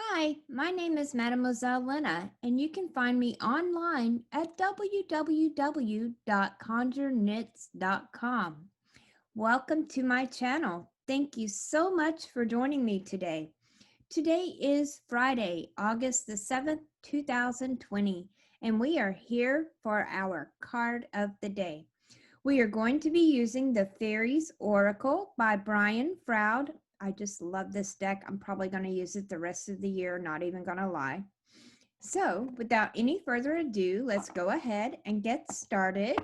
Hi, my name is Mademoiselle Lynna, and you can find me online at www.ConjureKnits.com. Welcome to my channel. Thank you so much for joining me today. Today is Friday, August the 7th, 2020, and we are here for our card of the day. We are going to be using the Faeries Oracle by Brian Froud. I just love this deck. I'm probably going to use it the rest of the year, not even going to lie. So without any further ado, let's go ahead and get started.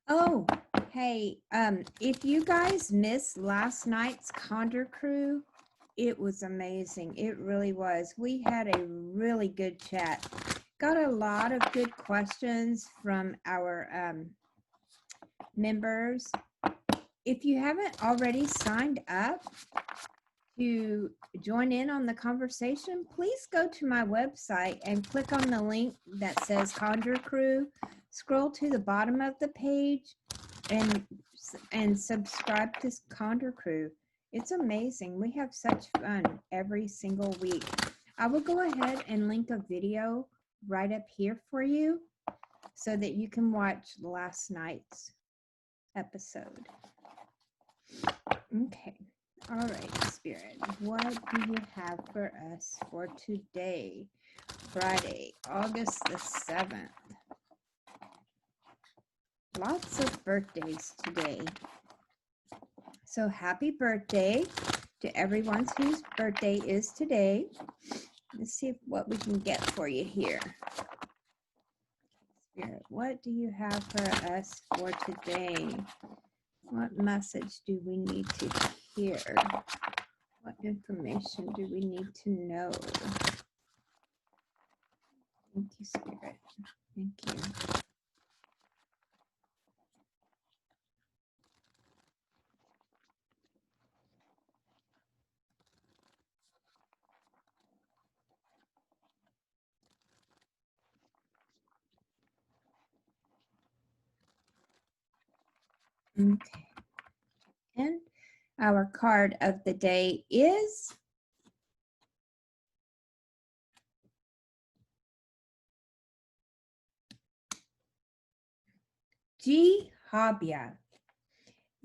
Oh, hey, if you guys missed last night's Conjure Crew, it was amazing. It really was. We had a really good chat. Got a lot of good questions from our members. If you haven't already signed up to join in on the conversation, please go to my website and click on the link that says Conjure Crew. Scroll to the bottom of the page and subscribe to Conjure Crew. It's amazing. We have such fun every single week. I will go ahead and link a video right up here for you so that you can watch last night's episode. Okay. All right, Spirit. What do you have for us for today, Friday, August the 7th? Lots of birthdays today. So happy birthday to everyone whose birthday is today. Let's see what we can get for you here. Spirit, what do you have for us for today? What message do we need to hear? What information do we need to know? Thank you, Spirit. Thank you. Okay. And our card of the day is Habia.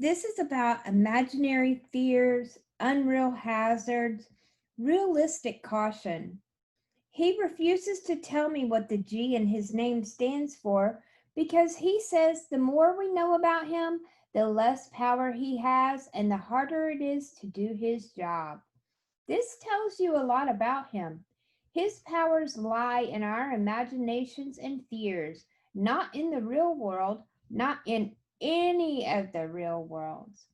This is about imaginary fears, unreal hazards, realistic caution. He refuses to tell me what the G in his name stands for because he says the more we know about him, the less power he has and the harder it is to do his job. This tells you a lot about him. His powers lie in our imaginations and fears, not in the real world, not in any of the real worlds.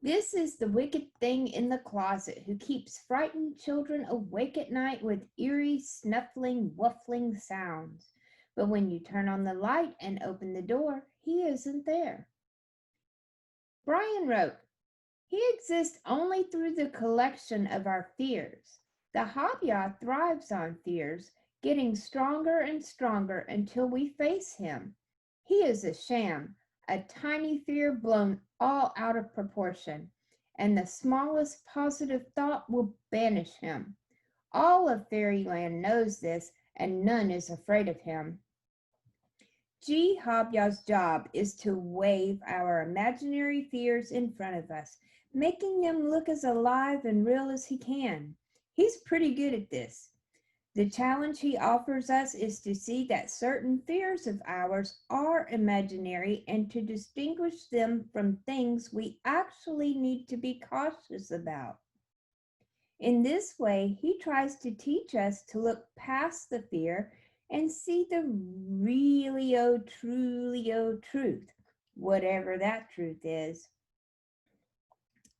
This is the wicked thing in the closet who keeps frightened children awake at night with eerie, snuffling, wuffling sounds. But when you turn on the light and open the door, he isn't there. Brian wrote, "He exists only through the collection of our fears. The Habya thrives on fears, getting stronger and stronger until we face him. He is a sham, a tiny fear blown all out of proportion, and the smallest positive thought will banish him. All of fairyland knows this, and none is afraid of him. G. Habya's job is to wave our imaginary fears in front of us, making them look as alive and real as he can. He's pretty good at this. The challenge he offers us is to see that certain fears of ours are imaginary and to distinguish them from things we actually need to be cautious about. In this way, he tries to teach us to look past the fear and see the really truly truth, whatever that truth is.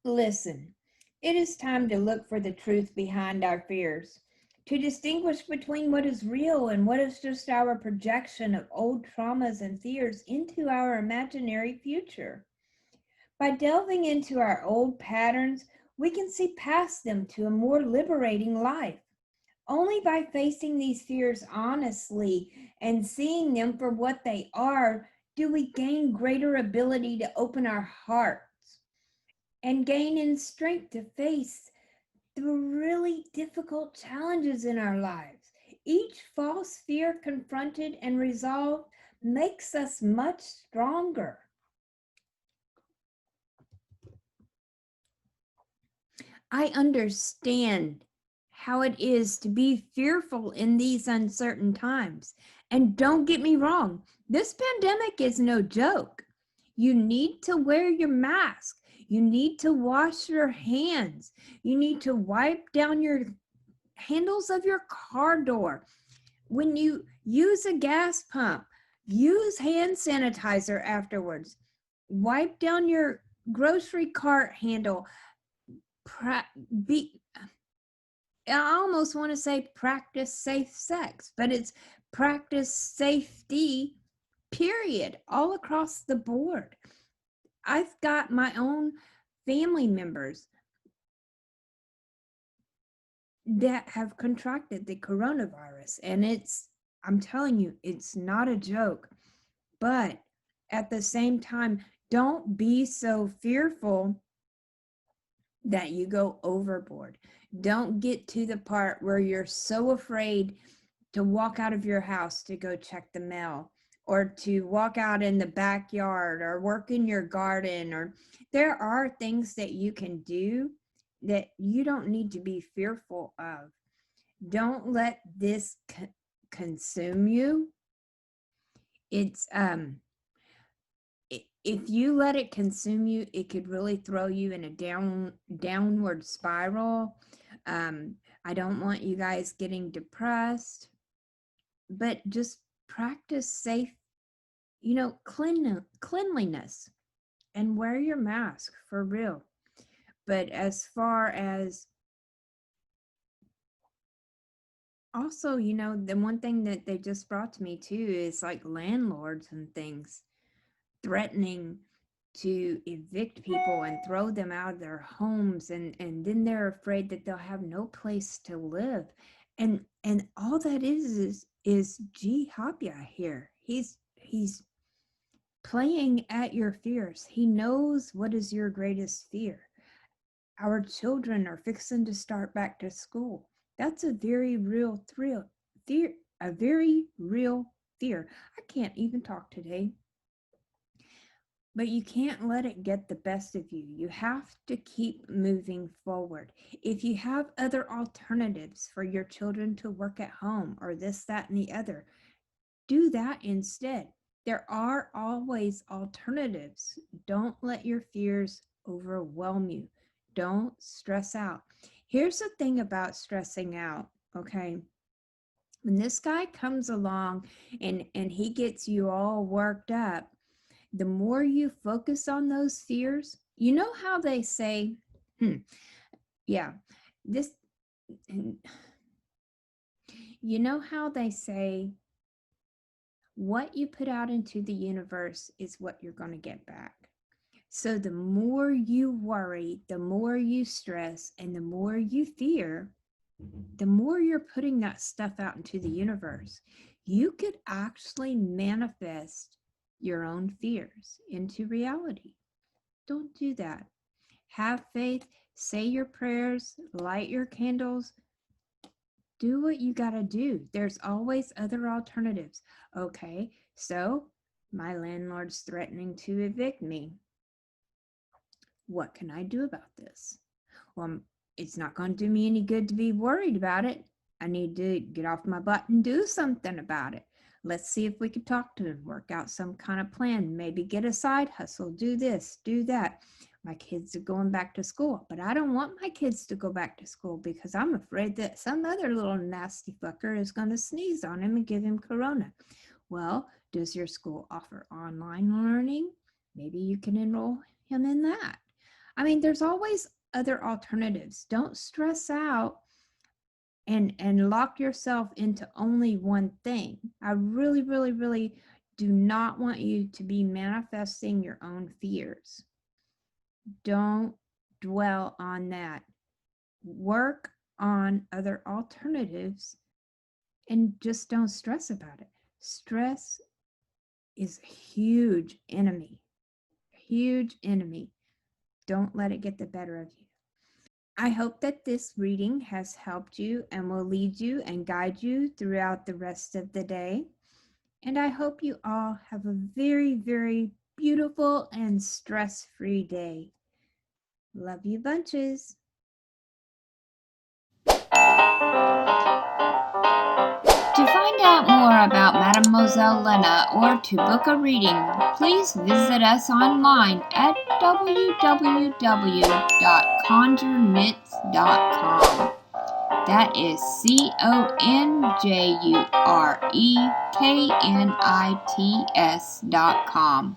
Listen, it is time to look for the truth behind our fears, to distinguish between what is real and what is just our projection of old traumas and fears into our imaginary future. By delving into our old patterns, we can see past them to a more liberating life. Only by facing these fears honestly and seeing them for what they are do we gain greater ability to open our hearts and gain in strength to face through really difficult challenges in our lives. Each false fear confronted and resolved makes us much stronger. I understand how it is to be fearful in these uncertain times. And don't get me wrong, this pandemic is no joke. You need to wear your mask. You need to wash your hands. You need to wipe down your handles of your car door. When you use a gas pump, use hand sanitizer afterwards. Wipe down your grocery cart handle. Be I almost want to say practice safe sex, but it's practice safety, period, all across the board. I've got my own family members that have contracted the coronavirus, and I'm telling you, it's not a joke. But at the same time, don't be so fearful that you go overboard. Don't get to the part where you're so afraid to walk out of your house to go check the mail, or to walk out in the backyard, or work in your garden. Or there are things that you can do that you don't need to be fearful of. Don't let this consume you. It's if you let it consume you, it could really throw you in a downward spiral. I don't want you guys getting depressed, but just practice safe, cleanliness, and wear your mask for real. But as far as also, the one thing that they just brought to me too is like landlords and things threatening to evict people and throw them out of their homes, and then they're afraid that they'll have no place to live. And all that is G Hapia here. He's playing at your fears. He knows what is your greatest fear. Our children are fixing to start back to school. That's a very real fear, a very real fear. I can't even talk today. But you can't let it get the best of you. You have to keep moving forward. If you have other alternatives for your children to work at home, or this, that, and the other, do that instead. There are always alternatives. Don't let your fears overwhelm you. Don't stress out. Here's the thing about stressing out, okay? When this guy comes along and he gets you all worked up, the more you focus on those fears, you know how they say, this, you know how they say, what you put out into the universe is what you're going to get back. So the more you worry, the more you stress, and the more you fear, the more you're putting that stuff out into the universe. You could actually manifest your own fears into reality. Don't do that. Have faith, say your prayers, light your candles. Do what you got to do. There's always other alternatives. Okay, so my landlord's threatening to evict me. What can I do about this? Well, it's not going to do me any good to be worried about it. I need to get off my butt and do something about it. Let's see if we can talk to him, work out some kind of plan, maybe get a side hustle, do this, do that. My kids are going back to school, but I don't want my kids to go back to school because I'm afraid that some other little nasty fucker is going to sneeze on him and give him corona. Well, does your school offer online learning? Maybe you can enroll him in that. I mean, there's always other alternatives. Don't stress out and lock yourself into only one thing. I really, really, really do not want you to be manifesting your own fears. Don't dwell on that. Work on other alternatives and just don't stress about it. Stress is a huge enemy. Huge enemy. Don't let it get the better of you. I hope that this reading has helped you and will lead you and guide you throughout the rest of the day. And I hope you all have a very, very beautiful and stress-free day. Love you bunches. To find out more about Mademoiselle Lynna or to book a reading, please visit us online at www.ConjureKnits.com. That is ConjureKnits.com.